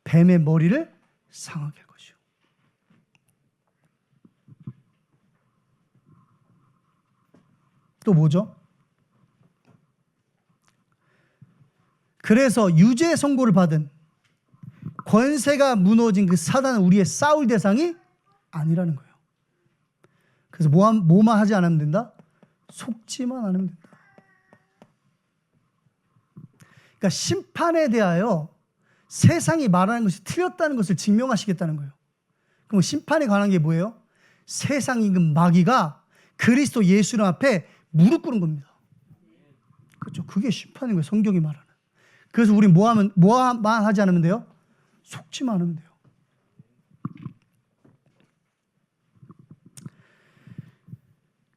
뱀의 머리를 상하게 할 것이요. 또 뭐죠? 그래서 유죄 선고를 받은 권세가 무너진 그 사단은 우리의 싸울 대상이 아니라는 거예요. 그래서 뭐만 하지 않으면 된다? 속지만 않으면 된다. 그러니까 심판에 대하여 세상이 말하는 것이 틀렸다는 것을 증명하시겠다는 거예요. 그럼 심판에 관한 게 뭐예요? 세상 임금 마귀가 그리스도 예수님 앞에 무릎 꿇은 겁니다. 그렇죠. 그게 심판인 거예요. 성경이 말하는. 그래서 우리 뭐만 하지 않으면 돼요? 속지만 않으면 돼요.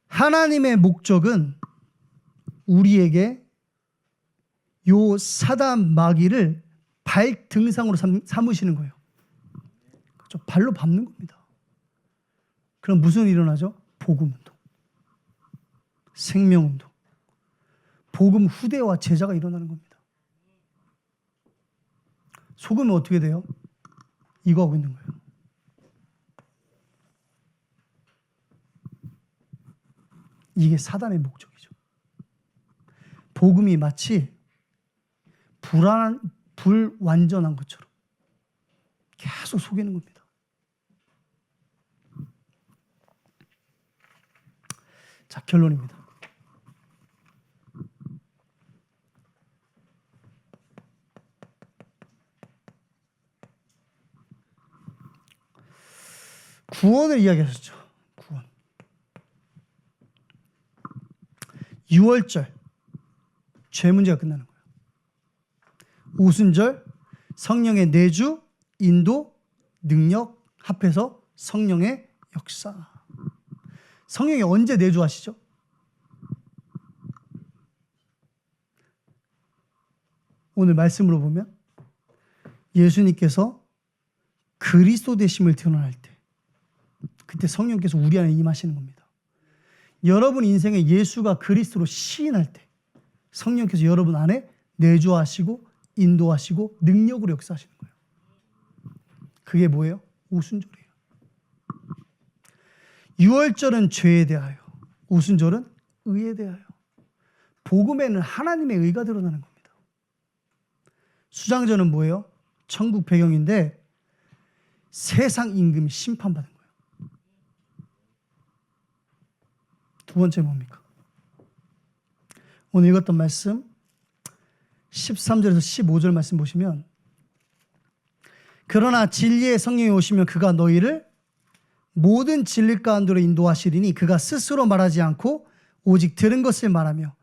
하나님의 목적은 우리에게 요 사단 마귀를 발등상으로 삼으시는 거예요. 그렇죠? 발로 밟는 겁니다. 그럼 무슨 일이 일어나죠? 복음운동, 생명운동, 복음 후대와 제자가 일어나는 겁니다. 속으면 어떻게 돼요? 이거 하고 있는 거예요. 이게 사단의 목적이죠. 복음이 마치 불완전한 것처럼 계속 속이는 겁니다. 자, 결론입니다. 구원을 이야기하셨죠. 구원. 6월절 죄 문제가 끝나는 거예요. 오순절 성령의 내주, 인도, 능력 합해서 성령의 역사. 성령이 언제 내주하시죠? 오늘 말씀으로 보면 예수님께서 그리스도 되심을 드러날 때 그때 성령께서 우리 안에 임하시는 겁니다. 여러분 인생에 예수가 그리스도로 시인할 때 성령께서 여러분 안에 내주하시고 인도하시고 능력으로 역사하시는 거예요. 그게 뭐예요? 오순절이에요. 6월절은 죄에 대하여, 오순절은 의에 대하여. 복음에는 하나님의 의가 드러나는 겁니다. 수장절은 뭐예요? 천국 배경인데 세상 임금이 심판받은 거예요. 두 번째 뭡니까? 오늘 읽었던 말씀 13절에서 15절 말씀 보시면 그러나 진리의 성령이 오시면 그가 너희를 모든 진리 가운데로 인도하시리니 그가 스스로 말하지 않고 오직 들은 것을 말하며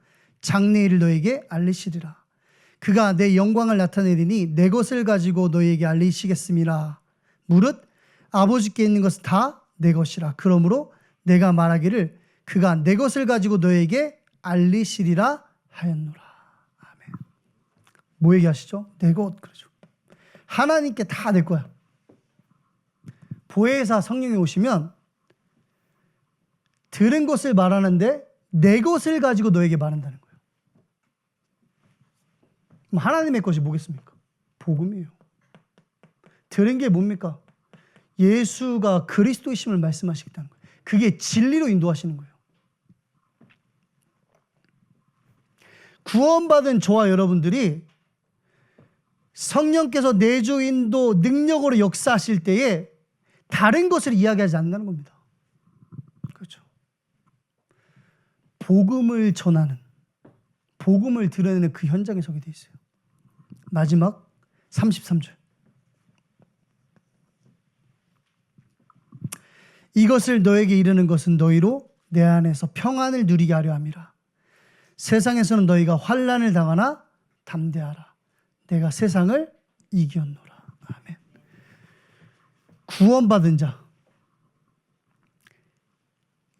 장래일을 너에게 알리시리라. 그가 내 영광을 나타내리니 내 것을 가지고 너희에게 알리시겠음이라. 무릇 아버지께 있는 것은 다 내 것이라. 그러므로 내가 말하기를 그가 내 것을 가지고 너에게 알리시리라 하였노라. 아멘. 뭐 얘기하시죠? 내 것. 그러죠. 하나님께 다 내 거야. 보혜사 성령이 오시면 들은 것을 말하는데 내 것을 가지고 너에게 말한다는 거예요. 그럼 하나님의 것이 뭐겠습니까? 복음이에요. 들은 게 뭡니까? 예수가 그리스도이심을 말씀하시겠다는 거예요. 그게 진리로 인도하시는 거예요. 구원받은 저와 여러분들이 성령께서 내주 인도 능력으로 역사하실 때에 다른 것을 이야기하지 않는다는 겁니다. 그렇죠. 복음을 전하는, 복음을 드러내는 그 현장에 서게 돼 있어요. 마지막 33절. 이것을 너에게 이르는 것은 너희로 내 안에서 평안을 누리게 하려 함이라. 세상에서는 너희가 환난을 당하나 담대하라. 내가 세상을 이겼노라. 아멘. 구원받은 자,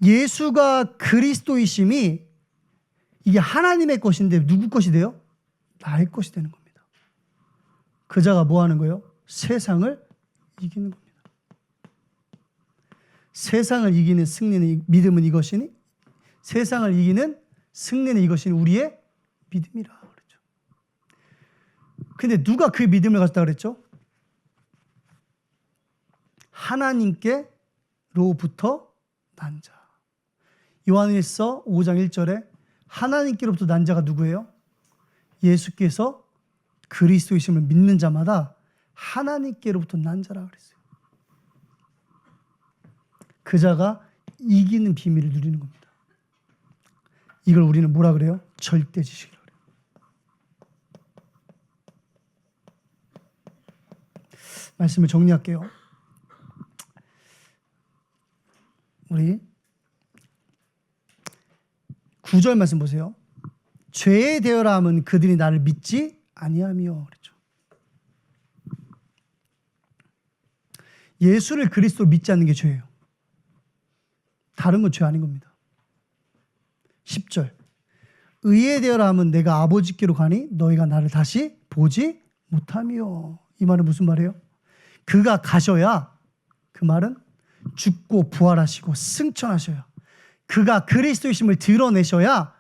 예수가 그리스도이심이 이게 하나님의 것인데 누구 것이 돼요? 나의 것이 되는 겁니다. 그 자가 뭐 하는 거예요? 세상을 이기는 겁니다. 세상을 이기는 승리는 믿음은 이것이니 세상을 이기는 승리는 이것이니 우리의 믿음이라 그랬죠. 근데 누가 그 믿음을 가졌다 그랬죠? 하나님께로부터 난 자. 요한일서 5장 1절에 하나님께로부터 난 자가 누구예요? 예수께서 그리스도이심을 믿는 자마다 하나님께로부터 난 자라 그랬어요. 그 자가 이기는 비밀을 누리는 겁니다. 이걸 우리는 뭐라 그래요? 절대 지식이라고 그래요. 말씀을 정리할게요. 우리 9절 말씀 보세요. 죄에 대하라 함은 그들이 나를 믿지 아니하며 그랬죠. 예수를 그리스도로 믿지 않는 게 죄예요. 다른 건 죄 아닌 겁니다. 10절. 의에 대하라 함은 내가 아버지께로 가니 너희가 나를 다시 보지 못하며. 이 말은 무슨 말이에요? 그가 가셔야, 그 말은 죽고 부활하시고 승천하셔야, 그가 그리스도이심을 드러내셔야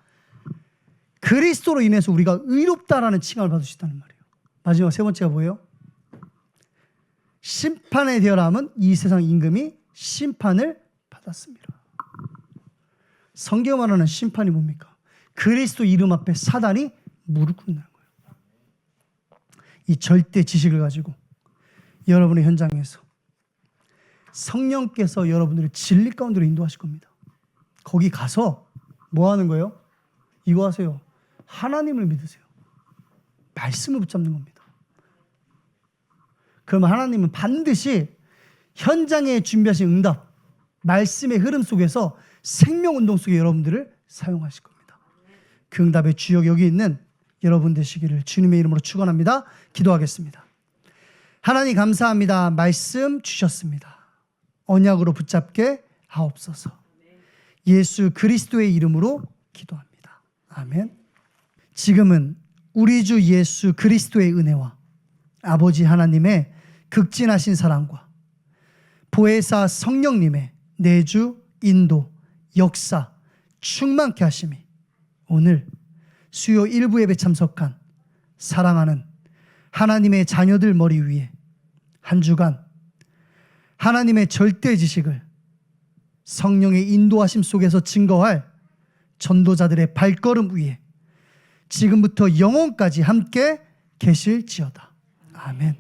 그리스도로 인해서 우리가 의롭다라는 칭함을 받을 수 있다는 말이에요. 마지막 세 번째가 뭐예요? 심판에 대하라 함은 이 세상 임금이 심판을 받았습니다. 성경 말하는 심판이 뭡니까? 그리스도 이름 앞에 사단이 무릎 꿇는다는 거예요. 이 절대 지식을 가지고 여러분의 현장에서 성령께서 여러분들을 진리 가운데로 인도하실 겁니다. 거기 가서 뭐 하는 거예요? 이거 하세요. 하나님을 믿으세요. 말씀을 붙잡는 겁니다. 그러면 하나님은 반드시 현장에 준비하신 응답, 말씀의 흐름 속에서 생명운동 속에 여러분들을 사용하실 겁니다. 그 응답의 주역 여기 있는 여러분 되시기를 주님의 이름으로 축원합니다. 기도하겠습니다. 하나님 감사합니다. 말씀 주셨습니다. 언약으로 붙잡게 하옵소서. 예수 그리스도의 이름으로 기도합니다. 아멘. 지금은 우리 주 예수 그리스도의 은혜와 아버지 하나님의 극진하신 사랑과 보혜사 성령님의 내주, 인도, 역사, 충만케 하심이 오늘 수요 일부 예배 참석한 사랑하는 하나님의 자녀들 머리 위에 한 주간 하나님의 절대 지식을 성령의 인도하심 속에서 증거할 전도자들의 발걸음 위에 지금부터 영원까지 함께 계실지어다. 아멘.